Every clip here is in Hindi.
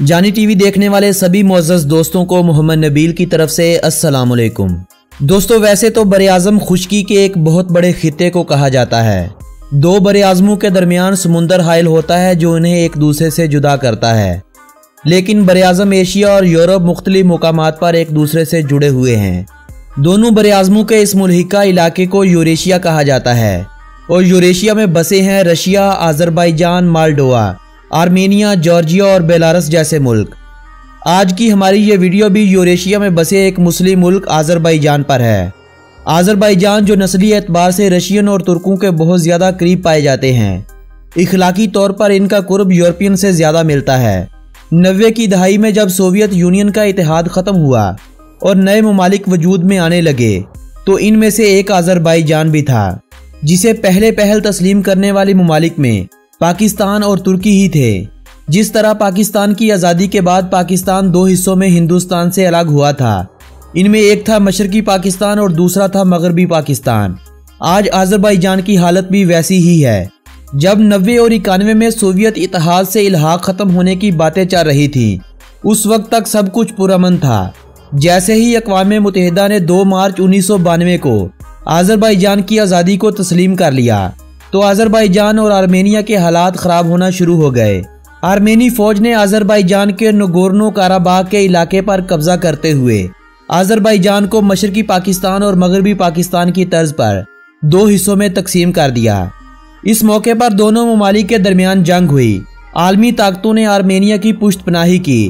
जानी टीवी देखने वाले सभी मुअज़्ज़ज़ दोस्तों को मोहम्मद नबील की तरफ से अस्सलाम वालेकुम। दोस्तों, वैसे तो बरे-आज़म खुश्की के एक बहुत बड़े खित्ते को कहा जाता है। दो बरे-आज़मों के दरमियान समुंदर हाइल होता है जो उन्हें एक दूसरे से जुदा करता है, लेकिन बरे-आज़म एशिया और यूरोप मुख्तलिफ मुकामात पर एक दूसरे से जुड़े हुए हैं। दोनों बरे-आज़मों के इस मुल्हिका इलाके को यूरेशिया कहा जाता है और यूरेशिया में बसे हैं Russia, Azerbaijan, Moldova, Armenia, Georgia और बेलारूस जैसे मुल्क। आज की हमारी ये वीडियो भी यूरेशिया में बसे एक मुस्लिम मुल्क अज़रबैजान पर है। अज़रबैजान जो नस्ली एतबार से रशियन और तुर्कों के बहुत ज़्यादा करीब पाए जाते हैं। इखलाकी तौर पर इनका कुर्ब यूरोपियन से ज़्यादा मिलता है। 90 की दहाई में जब सोवियत यूनियन का इतिहाद ख़त्म हुआ और नए ममालिक वजूद में आने लगे तो इनमें से एक अज़रबैजान भी था, जिसे पहल तस्लीम करने वाले ममालिक में पाकिस्तान और तुर्की ही थे। जिस तरह पाकिस्तान की आज़ादी के बाद पाकिस्तान दो हिस्सों में हिंदुस्तान से अलग हुआ था, इनमें एक था मशरकी पाकिस्तान और दूसरा था मगरबी पाकिस्तान। आज अज़रबैजान की हालत भी वैसी ही है। जब 90 और 91 में सोवियत इत्तेहाद से इल्हाक ख़त्म होने की बातें चल रही थी, उस वक्त तक सब कुछ पुरअमन था। जैसे ही अक़वाम मुत्तहिदा ने 2 मार्च 1992 को अज़रबैजान की आज़ादी को तस्लीम कर लिया तो अज़रबैजान और आर्मेनिया के हालात ख़राब होना शुरू हो गए। आर्मेनी फ़ौज ने अज़रबैजान के नगोर्नो काराबाग के इलाके पर कब्जा करते हुए अज़रबैजान को मशरकी पाकिस्तान और मगरबी पाकिस्तान की तर्ज पर 2 हिस्सों में तकसीम कर दिया। इस मौके पर दोनों ममालिक के दरमियान जंग हुई। आलमी ताकतों ने आर्मेनिया की पुष्टपनाही की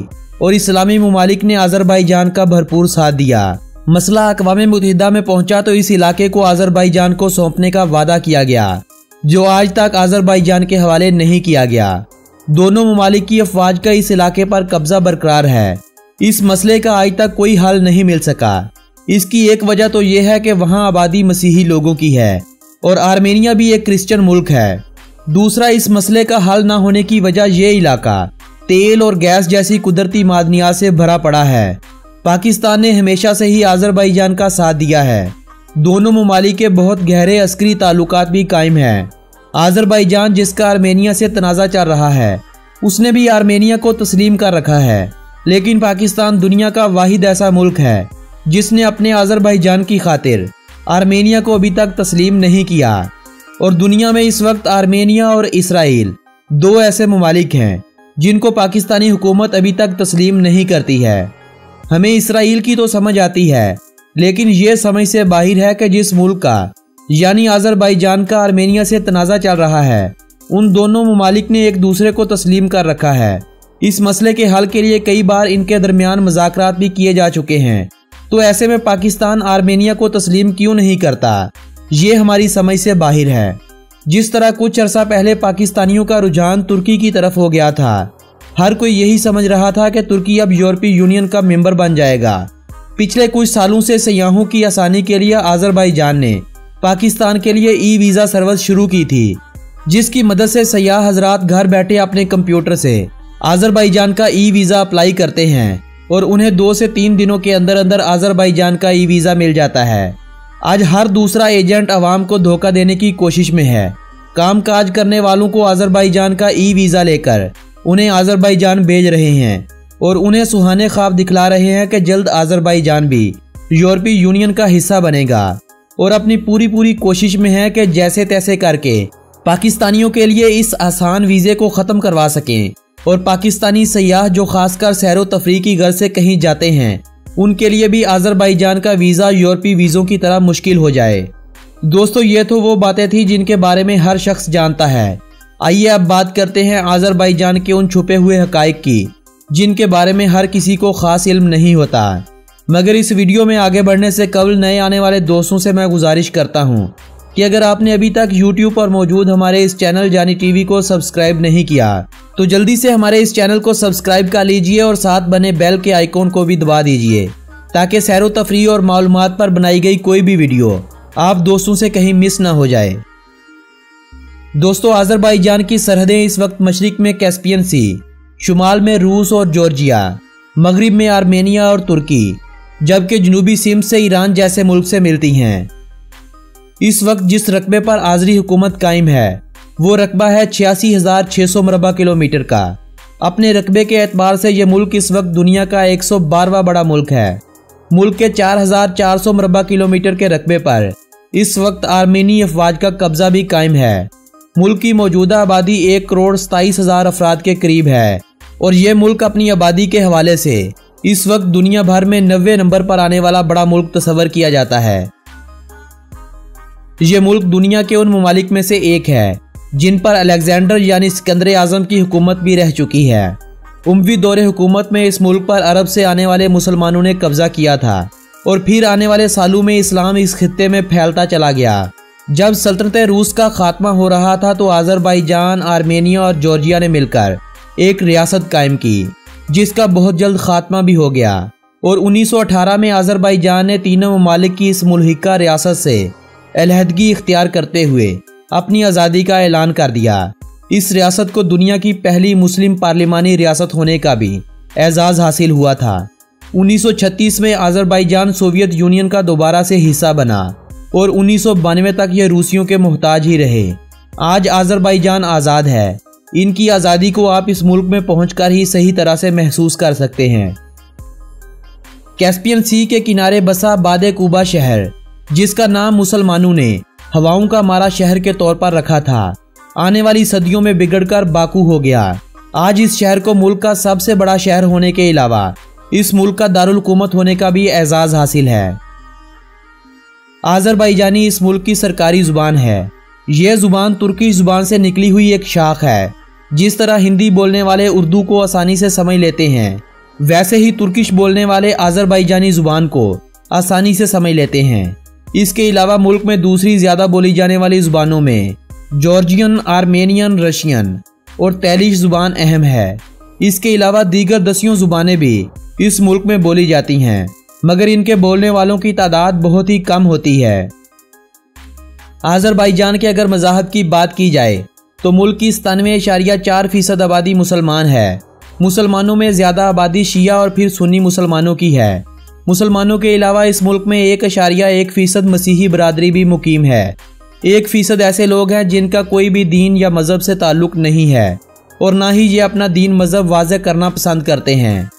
और इस्लामी ममालिक ने अज़रबैजान का भरपूर साथ दिया। मसला अक़वाम मुत्तहिदा में पहुंचा तो इस इलाके को अज़रबैजान को सौंपने का वादा किया गया, जो आज तक अज़रबैजान के हवाले नहीं किया गया। दोनों ममालिक की अफवाज का इस इलाके पर कब्जा बरकरार है। इस मसले का आज तक कोई हल नहीं मिल सका। इसकी एक वजह तो यह है कि वहां आबादी मसीही लोगों की है और आर्मेनिया भी एक क्रिश्चियन मुल्क है। दूसरा, इस मसले का हल न होने की वजह यह इलाका तेल और गैस जैसी कुदरती मादनियात से भरा पड़ा है। पाकिस्तान ने हमेशा से ही अज़रबैजान का साथ दिया है। दोनों ममालिक के बहुत गहरे अस्करी ताल्लुकात भी कायम हैं। अज़रबैजान, जिसका आर्मेनिया से तनाज़ा चल रहा है, उसने भी आर्मेनिया को तस्लीम कर रखा है, लेकिन पाकिस्तान दुनिया का वाहिद ऐसा मुल्क है जिसने अपने अज़रबैजान की खातिर आर्मेनिया को अभी तक तस्लीम नहीं किया। और दुनिया में इस वक्त आर्मेनिया और इसराइल 2 ऐसे ममालिक हैं जिनको पाकिस्तानी हुकूमत अभी तक तस्लीम नहीं करती है। हमें इसराइल की तो समझ आती है, लेकिन ये समझ से बाहर है कि जिस मुल्क का यानी अज़रबैजान का आर्मेनिया से तनाज़ा चल रहा है, उन दोनों ममालिक ने एक दूसरे को तस्लीम कर रखा है। इस मसले के हल के लिए कई बार इनके दरमियान मुज़ाकरात भी किए जा चुके हैं। तो ऐसे में पाकिस्तान आर्मेनिया को तस्लीम क्यों नहीं करता, ये हमारी समझ से बाहर है। जिस तरह कुछ अरसा पहले पाकिस्तानियों का रुझान तुर्की की तरफ हो गया था, हर कोई यही समझ रहा था कि तुर्की अब यूरोपीय यूनियन का मेंबर बन जाएगा। पिछले कुछ सालों से सयाहों की आसानी के लिए अज़रबैजान ने पाकिस्तान के लिए ई वीज़ा सर्विस शुरू की थी, जिसकी मदद से सयाह हजरात घर बैठे अपने कंप्यूटर से अज़रबैजान का ई वीज़ा अप्लाई करते हैं और उन्हें 2 से 3 दिनों के अंदर अंदर अज़रबैजान का ई वीज़ा मिल जाता है। आज हर दूसरा एजेंट अवाम को धोखा देने की कोशिश में है। कामकाज करने वालों को अज़रबैजान का ई वीज़ा लेकर उन्हें अज़रबैजान भेज रहे हैं और उन्हें सुहाने ख्वाब दिखला रहे हैं कि जल्द अज़रबैजान भी यूरोपीय यूनियन का हिस्सा बनेगा और अपनी पूरी कोशिश में है कि जैसे तैसे करके पाकिस्तानियों के लिए इस आसान वीज़े को ख़त्म करवा सकें और पाकिस्तानी सयाह जो खासकर सैरो तफरीह की गर्ज से कहीं जाते हैं, उनके लिए भी अज़रबैजान का वीज़ा यूरोपीय वीज़ों की तरह मुश्किल हो जाए। दोस्तों, ये तो वो बातें थी जिनके बारे में हर शख्स जानता है। आइए अब बात करते हैं अज़रबैजान के उन छुपे हुए हक़ाइक़ की जिनके बारे में हर किसी को ख़ास इल्म नहीं होता। मगर इस वीडियो में आगे बढ़ने से कबल नए आने वाले दोस्तों से मैं गुजारिश करता हूं कि अगर आपने अभी तक YouTube पर मौजूद हमारे इस चैनल जानी टीवी को सब्सक्राइब नहीं किया तो जल्दी से हमारे इस चैनल को सब्सक्राइब कर लीजिए और साथ बने बेल के आइकॉन को भी दबा दीजिए ताकि सैरो तफरीह और मालूमात पर बनाई गई कोई भी वीडियो आप दोस्तों से कहीं मिस ना हो जाए। दोस्तों, अज़रबैजान की सरहदें इस वक्त मशरिक में कैस्पियन सी, शुमाल में रूस और जॉर्जिया, मगरिब में आर्मेनिया और तुर्की, जबकि जनूबी सिंध से ईरान जैसे मुल्क से मिलती हैं। इस वक्त जिस रकबे पर आज़री हुकूमत कायम है वो रकबा है 86,600 मरबा किलोमीटर का। अपने रकबे के एतबार से यह मुल्क इस वक्त दुनिया का 112वां बड़ा मुल्क है। मुल्क के 4,400 मरबा किलोमीटर के रकबे पर इस वक्त आर्मेनी अफवाज का कब्जा भी कायम है। मुल्क की मौजूदा आबादी 1,27,000 अफराद के करीब है और यह मुल्क अपनी आबादी के हवाले से इस वक्त दुनिया भर में 90 नंबर पर आने वाला बड़ा मुल्क तस्वर किया जाता है। यह मुल्क दुनिया के उन ममालिक में से एक है जिन पर अलेक्जेंडर यानी सिकंदर आजम की हुकूमत भी रह चुकी है। उमवी दौरे हुकूमत में इस मुल्क पर अरब से आने वाले मुसलमानों ने कब्जा किया था और फिर आने वाले सालों में इस्लाम इस खित्ते में फैलता चला गया। जब सल्तनत रूस का खात्मा हो रहा था तो अज़रबैजान, आर्मेनिया और जॉर्जिया ने मिलकर एक रियासत कायम की जिसका बहुत जल्द खात्मा भी हो गया और 1918 में अज़रबैजान ने तीनों ममालिक की इस मुल्हिका रियासत से अलहदगी इख्तियार करते हुए अपनी आज़ादी का ऐलान कर दिया। इस रियासत को दुनिया की पहली मुस्लिम पार्लिमानी रियासत होने का भी एजाज़ हासिल हुआ था। 1936 में अज़रबैजान सोवियत यूनियन का दोबारा से हिस्सा बना और 1992 तक ये रूसियों के मोहताज ही रहे। आज अज़रबैजान आज़ाद है। इनकी आज़ादी को आप इस मुल्क में पहुंचकर ही सही तरह से महसूस कर सकते हैं। कैस्पियन सी के किनारे बसा बादे कुबा शहर, जिसका नाम मुसलमानों ने हवाओं का मारा शहर के तौर पर रखा था, आने वाली सदियों में बिगड़कर बाकू हो गया। आज इस शहर को मुल्क का सबसे बड़ा शहर होने के अलावा इस मुल्क का दारुल हुकूमत होने का भी एजाज़ हासिल है। अज़रबैजानी इस मुल्क की सरकारी जुबान है। यह जुबान तुर्की जुबान से निकली हुई एक शाख है। जिस तरह हिंदी बोलने वाले उर्दू को आसानी से समझ लेते हैं, वैसे ही तुर्किश बोलने वाले अज़रबैजानी जुबान को आसानी से समझ लेते हैं। इसके अलावा मुल्क में दूसरी ज़्यादा बोली जाने वाली जुबानों में जॉर्जियन, आर्मेनियन, रशियन और तैलिश जुबान अहम है। इसके अलावा दीगर 10 जुबानें भी इस मुल्क में बोली जाती हैं, मगर इनके बोलने वालों की तादाद बहुत ही कम होती है। अज़रबैजान के अगर मज़ाहब की बात की जाए तो मुल्क की 97.4% आबादी मुसलमान है। मुसलमानों में ज़्यादा आबादी शिया और फिर सुन्नी मुसलमानों की है। मुसलमानों के अलावा इस मुल्क में 1.1% मसीही बरादरी भी मुकीम है। 1% ऐसे लोग हैं जिनका कोई भी दीन या मज़हब से ताल्लुक़ नहीं है और ना ही ये अपना दीन मज़हब वाज़े करना पसंद करते हैं।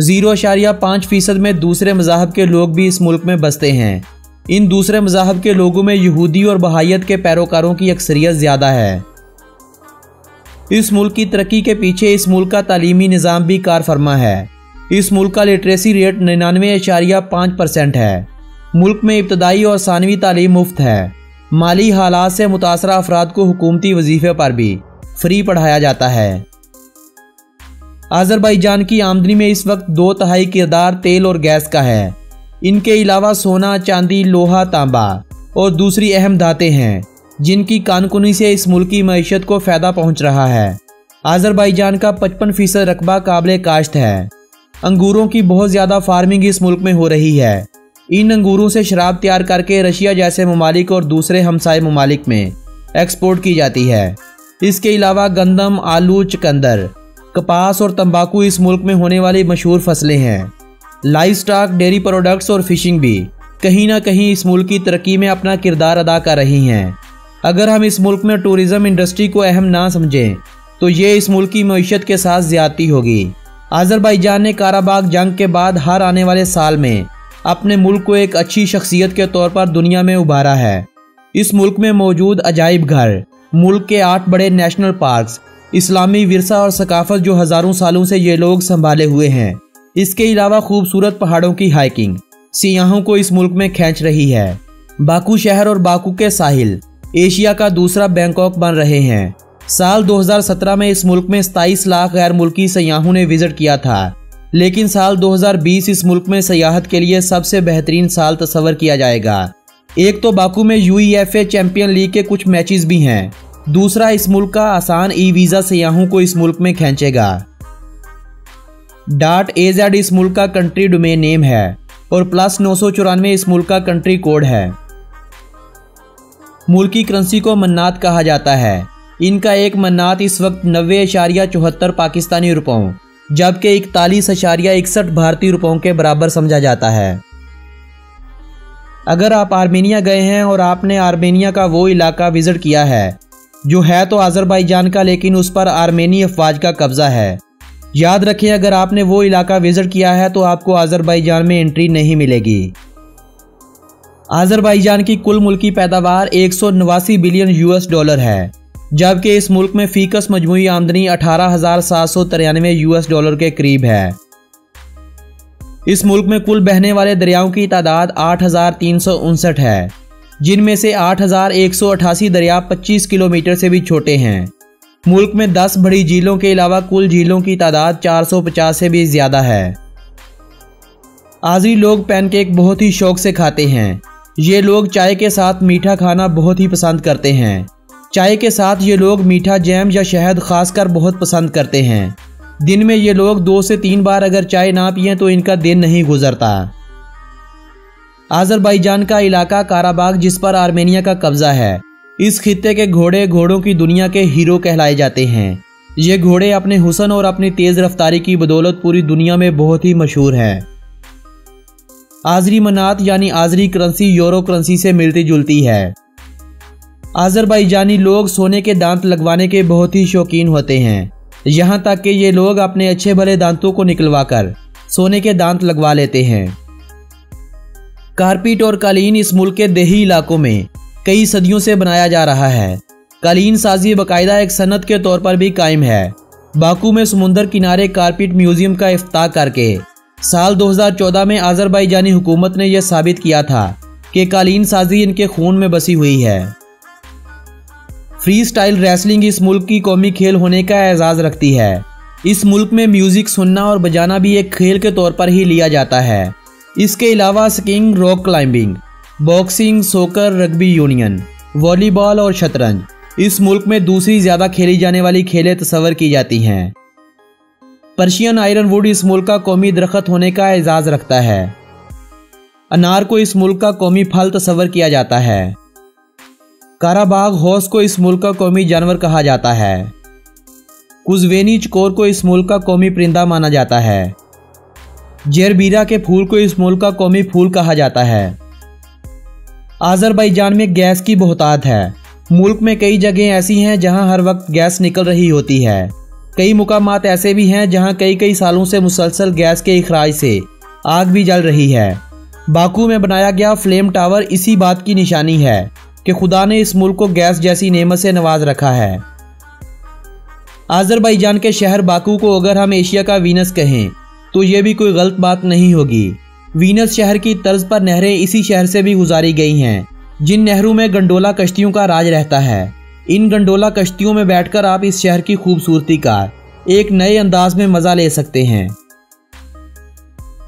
0.5% में दूसरे मज़ाहब के लोग भी इस मुल्क में बसते हैं। इन दूसरे मज़ाहब के लोगों में यहूदी और बहायत के पैरोकारों की अक्सरियत ज़्यादा है। इस मुल्क की तरक्की के पीछे इस मुल्क का तालीमी निज़ाम भी कार फरमा है। इस मुल्क का लिटरेसी रेट 99.5% है। मुल्क में इब्तदाई और सानवी तालीम मुफ्त है। माली हालात से मुतासरा अफराद को हुकूमती वजीफे पर भी फ्री पढ़ाया जाता है। अज़रबैजान की आमदनी में इस वक्त 2/3 किरदार तेल और गैस का है। इनके अलावा सोना, चांदी, लोहा, तांबा और दूसरी अहम धातें हैं जिनकी कानकुनी से इस मुल्क की मईशत को फ़ायदा पहुंच रहा है। अज़रबैजान का 55% रकबा काबिल काश्त है। अंगूरों की बहुत ज़्यादा फार्मिंग इस मुल्क में हो रही है। इन अंगूरों से शराब तैयार करके रशिया जैसे ममालिक और दूसरे हमसाय ममालिक में एक्सपोर्ट की जाती है। इसके अलावा गंदम, आलू, चुकंदर, कपास और तंबाकू इस मुल्क में होने वाली मशहूर फसलें हैं। लाइव स्टॉक, डेयरी प्रोडक्ट्स और फिशिंग भी कहीं ना कहीं इस मुल्क की तरक्की में अपना किरदार अदा कर रही हैं। अगर हम इस मुल्क में टूरिज्म इंडस्ट्री को अहम ना समझें तो ये इस मुल्क की मईशत के साथ ज्यादती होगी। अज़रबैजान ने काराबाग जंग के बाद हर आने वाले साल में अपने मुल्क को एक अच्छी शख्सियत के तौर पर दुनिया में उभारा है। इस मुल्क में मौजूद अजायब घर, मुल्क के 8 बड़े नेशनल पार्क्स, इस्लामी विरसा और सकाफत जो हज़ारों सालों से ये लोग संभाले हुए हैं। इसके अलावा खूबसूरत पहाड़ों की हाइकिंग सियाहों को इस मुल्क में खींच रही है। बाकू शहर और बाकू के साहिल एशिया का दूसरा बैंकॉक बन रहे हैं। साल 2017 में इस मुल्क में 27 लाख गैर मुल्की सयाहों ने विजिट किया था, लेकिन साल 2020 इस मुल्क में सयाहत के लिए सबसे बेहतरीन साल तस्वर किया जाएगा। एक तो बाकू में UEFA चैंपियन लीग के कुछ मैचेस भी हैं, दूसरा इस मुल्क का आसान वीज़ा सयाहों को इस मुल्क में खींचेगा। .az इस मुल्क का कंट्री डोमेन नेम है। और +994 इस मुल्क का कंट्री कोड है। मुल्क की करेंसी को मन्नात कहा जाता है। इनका एक मन्नात इस वक्त 90.74 पाकिस्तानी रुपयों जबकि 41.61 भारतीय रुपयों के बराबर समझा जाता है। अगर आप आर्मेनिया गए हैं और आपने आर्मेनिया का वो इलाका विजिट किया है जो है तो अज़रबैजान का, लेकिन उस पर आर्मेनी अफवाज का कब्जा है, याद रखें अगर आपने वो इलाका विजिट किया है तो आपको अज़रबैजान में एंट्री नहीं मिलेगी। अज़रबैजान की कुल मुल्की पैदावार 189 बिलियन US है, जबकि इस मुल्क में फीकस मजमूई आमदनी 18,793 US के करीब है। इस मुल्क में कुल बहने वाले दरियाओं की तादाद 8,359 है, जिनमें से 8,188 दरिया 25 किलोमीटर से भी छोटे हैं। मुल्क में 10 बड़ी झीलों के अलावा कुल झीलों की तादाद 450 से भी ज्यादा है। आज़री लोग पैनकेक बहुत ही शौक से खाते हैं। ये लोग चाय के साथ मीठा खाना बहुत ही पसंद करते हैं। चाय के साथ ये लोग मीठा जैम या शहद खासकर बहुत पसंद करते हैं। दिन में ये लोग 2 से 3 बार अगर चाय ना पिएं तो इनका दिन नहीं गुजरता। अज़रबैजान का इलाका काराबाग जिस पर आर्मेनिया का कब्जा है, इस खित्ते के घोड़े घोड़ों की दुनिया के हीरो कहलाए जाते हैं। ये घोड़े अपने हुस्न और अपनी तेज रफ्तारी की बदौलत पूरी दुनिया में बहुत ही मशहूर है। आज़री मनात यानी आज़री करेंसी यूरो करेंसी से मिलती जुलती है। अज़रबैजानी लोग सोने के दांत लगवाने के बहुत ही शौकीन होते हैं, यहाँ तक कि ये लोग अपने अच्छे भले दांतों को निकलवाकर सोने के दांत लगवा लेते हैं। कारपेट और कालीन इस मुल्क के देही इलाकों में कई सदियों से बनाया जा रहा है। कालीन साजी बाकायदा एक सनत के तौर पर भी कायम है। बाकू में समुंदर किनारे कारपेट म्यूजियम का इफ्ताह करके साल 2014 में अज़रबैजानी हुकूमत ने यह साबित किया था कि कालीन साजी इनके खून में बसी हुई है। फ्री स्टाइल रेसलिंग इस मुल्क की कौमी खेल होने का एजाज़ रखती है। इस मुल्क में म्यूजिक सुनना और बजाना भी एक खेल के तौर पर ही लिया जाता है। इसके अलावा स्कीइंग, रॉक क्लाइंबिंग, बॉक्सिंग, सोकर, रग्बी यूनियन, वॉलीबॉल और शतरंज इस मुल्क में दूसरी ज्यादा खेली जाने वाली खेलें तस्वर की जाती हैं। पर्शियन आयरन वुड इस मुल्क का कौमी दरख्त होने का एजाज़ रखता है। अनार को इस मुल्क का कौमी फल तस्वर किया जाता है। काराबाग हॉर्स को इस मुल्क का कौमी जानवर कहा जाता है। कुजवेनी चकोर को इस मुल्क का कौमी परिंदा माना जाता है। जेरबीरा के फूल को इस मुल्क का कौमी फूल कहा जाता है। अज़रबैजान में गैस की बहुतायत है। मुल्क में कई जगह ऐसी हैं जहां हर वक्त गैस निकल रही होती है। कई मुकामात ऐसे भी हैं जहां कई सालों से मुसलसल गैस के इखराज से आग भी जल रही है। बाकू में बनाया गया फ्लेम टावर इसी बात की निशानी है कि खुदा ने इस मुल्क को गैस जैसी नेमत से नवाज रखा है। अज़रबैजान के शहर बाकू को अगर हम एशिया का वीनस कहें तो ये भी कोई गलत बात नहीं होगी। वीनस शहर की तर्ज पर नहरें इसी शहर से भी गुजारी गई हैं, जिन नहरों में गंडोला कश्तियों का राज रहता है। इन गंडोला कश्तियों में बैठकर आप इस शहर की खूबसूरती का एक नए अंदाज में मजा ले सकते हैं।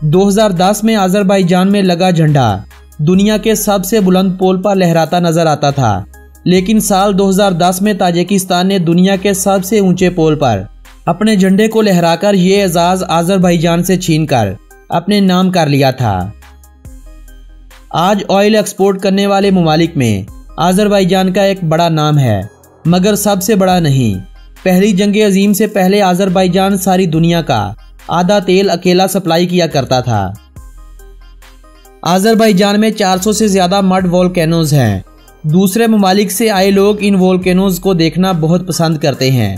2010 में अज़रबैजान में लगा झंडा दुनिया के सबसे बुलंद पोल पर लहराता नजर आता था, लेकिन साल 2010 में ताजिकिस्तान ने दुनिया के सबसे ऊंचे पोल पर अपने झंडे को लहराकर ये एजाज अज़रबैजान से छीनकर अपने नाम कर लिया था। आज ऑयल एक्सपोर्ट करने वाले ममालिक में अज़रबैजान का एक बड़ा नाम है, मगर सबसे बड़ा नहीं। पहली जंग अजीम से पहले अज़रबैजान सारी दुनिया का आधा तेल अकेला सप्लाई किया करता था। अज़रबैजान में 400 से ज्यादा मड वोल्केनोज हैं। दूसरे ममालिक से आए लोग इन वोल्केनोज को देखना बहुत पसंद करते हैं।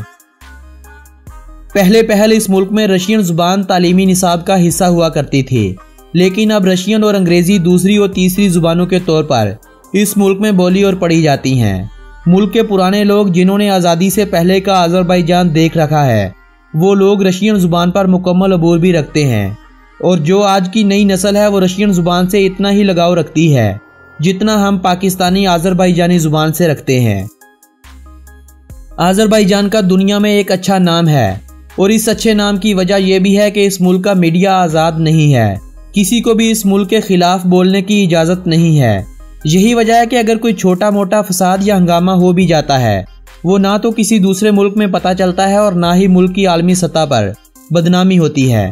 पहले इस मुल्क में रशियन जुबान तालीमी निसाब का हिस्सा हुआ करती थी, लेकिन अब रशियन और अंग्रेजी दूसरी और तीसरी जुबानों के तौर पर इस मुल्क में बोली और पढ़ी जाती हैं। मुल्क के पुराने लोग जिन्होंने आज़ादी से पहले का अज़रबैजान देख रखा है, वो लोग रशियन जुबान पर मुकम्मल अबूर भी रखते हैं, और जो आज की नई नस्ल है वो रशियन जुबान से इतना ही लगाव रखती है जितना हम पाकिस्तानी अज़रबैजानी जुबान से रखते हैं। अज़रबैजान का दुनिया में एक अच्छा नाम है, और इस अच्छे नाम की वजह यह भी है कि इस मुल्क का मीडिया आज़ाद नहीं है। किसी को भी इस मुल्क के खिलाफ बोलने की इजाज़त नहीं है। यही वजह है कि अगर कोई छोटा मोटा फसाद या हंगामा हो भी जाता है, वो ना तो किसी दूसरे मुल्क में पता चलता है और ना ही मुल्क की आलमी सतह पर बदनामी होती है।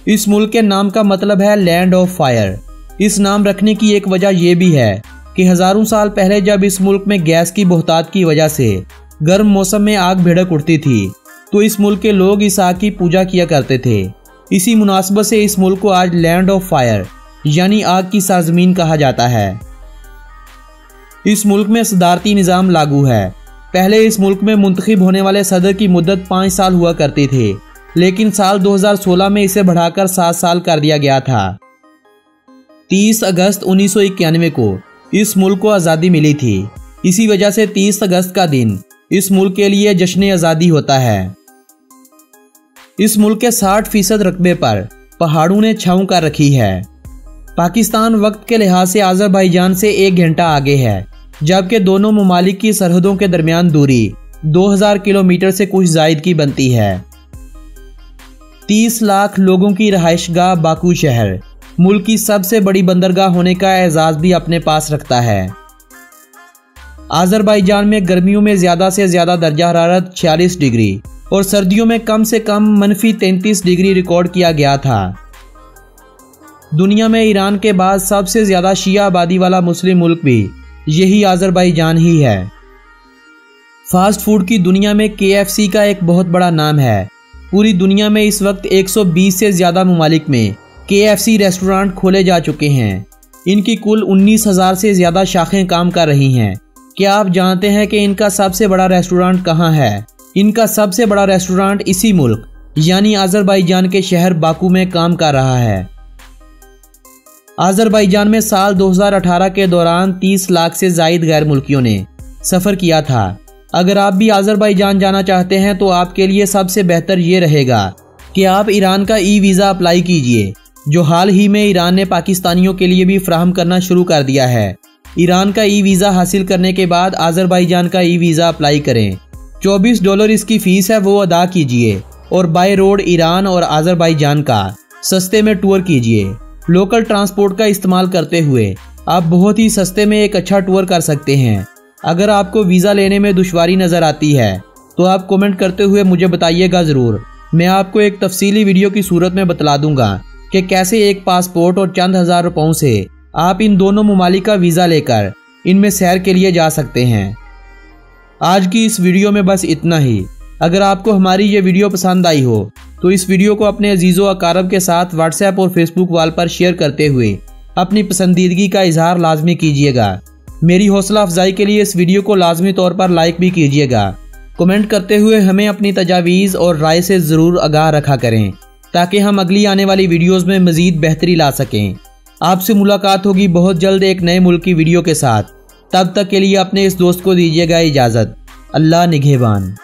इस मुल्क के नाम का मतलब है लैंड ऑफ फायर। इस नाम रखने की एक वजह यह भी है कि हजारों साल पहले जब इस मुल्क में गैस की बहुतात की वजह से गर्म मौसम में आग भड़क उठती थी तो इस मुल्क के लोग इस आग की पूजा किया करते थे। इसी मुनासबत से इस मुल्क को आज लैंड ऑफ फायर यानी आग की सरजमीन कहा जाता है। इस मुल्क में सदारती निज़ाम लागू है। पहले इस मुल्क में मुंतखब होने वाले सदर की मुद्दत 5 साल हुआ करती थी, लेकिन साल 2016 में इसे बढ़ाकर 7 साल कर दिया गया था। 30 अगस्त 1991 को इस मुल्क को आज़ादी मिली थी। इसी वजह से 30 अगस्त का दिन इस मुल्क के लिए जश्न आज़ादी होता है। इस मुल्क के 60% रकबे पर पहाड़ों ने छांव कर रखी है। पाकिस्तान वक्त के लिहाज से आज़रबाईजान से 1 घंटा आगे है, जबकि दोनों ममालिक की सरहदों के दरमियान दूरी 2000 किलोमीटर से कुछ जायद की बनती है। 30 लाख लोगों की रहायशगाह बाकू शहर मुल्क की सबसे बड़ी बंदरगाह होने का एजाज भी अपने पास रखता है। आज़रबाईजान में गर्मियों में ज़्यादा से ज़्यादा दर्जा हरारत 46 डिग्री और सर्दियों में कम से कम -33 डिग्री रिकॉर्ड किया गया था। दुनिया में ईरान के बाद सबसे ज़्यादा शिया आबादी वाला मुस्लिम मुल्क भी यही आज़रबाईजान ही है। फास्ट फूड की दुनिया में KFC का एक बहुत बड़ा नाम है। पूरी दुनिया में इस वक्त 120 से ज़्यादा ममालिक में KFC रेस्टोरेंट खोले जा चुके हैं। इनकी कुल 19,000 से ज़्यादा शाखें काम कर रही हैं। क्या आप जानते हैं कि इनका सबसे बड़ा रेस्टोरेंट कहाँ है? इनका सबसे बड़ा रेस्टोरेंट इसी मुल्क यानी आज़रबाईजान के शहर बाकू में काम कर रहा है। आज़रबाईजान में साल 2018 के दौरान 30 लाख से ज़ायद गैर मुल्कियों ने सफ़र किया था। अगर आप भी आज़रबाईजान जाना चाहते हैं तो आपके लिए सबसे बेहतर ये रहेगा कि आप ईरान का ई-वीज़ा अप्लाई कीजिए, जो हाल ही में ईरान ने पाकिस्तानियों के लिए भी फ्राहम करना शुरू कर दिया है। ईरान का ई-वीज़ा हासिल करने के बाद आज़रबाईजान का ई-वीज़ा अप्लाई करें। $24 इसकी फ़ीस है, वो अदा कीजिए और बाय रोड ईरान और आज़रबाईजान का सस्ते में टूर कीजिए। लोकल ट्रांसपोर्ट का इस्तेमाल करते हुए आप बहुत ही सस्ते में एक अच्छा टूर कर सकते हैं। अगर आपको वीज़ा लेने में दुश्वारी नज़र आती है तो आप कमेंट करते हुए मुझे बताइएगा ज़रूर। मैं आपको एक तफसीली वीडियो की सूरत में बतला दूंगा कि कैसे एक पासपोर्ट और चंद हज़ार रुपयों से आप इन दोनों ममालिक का वीज़ा लेकर इनमें सैर के लिए जा सकते हैं। आज की इस वीडियो में बस इतना ही। अगर आपको हमारी ये वीडियो पसंद आई हो तो इस वीडियो को अपने अजीज़ों अकारब के साथ व्हाट्सएप और फेसबुक वाल पर शेयर करते हुए अपनी पसंदीदगी का इजहार लाजमी कीजिएगा। मेरी हौसला अफजाई के लिए इस वीडियो को लाजमी तौर पर लाइक भी कीजिएगा। कमेंट करते हुए हमें अपनी तजावीज़ और राय से ज़रूर आगाह रखा करें ताकि हम अगली आने वाली वीडियोज़ में मज़ीद बेहतरी ला सकें। आपसे मुलाकात होगी बहुत जल्द एक नए मुल्क की वीडियो के साथ। तब तक के लिए अपने इस दोस्त को दीजिएगा इजाज़त। अल्लाह निगहबान।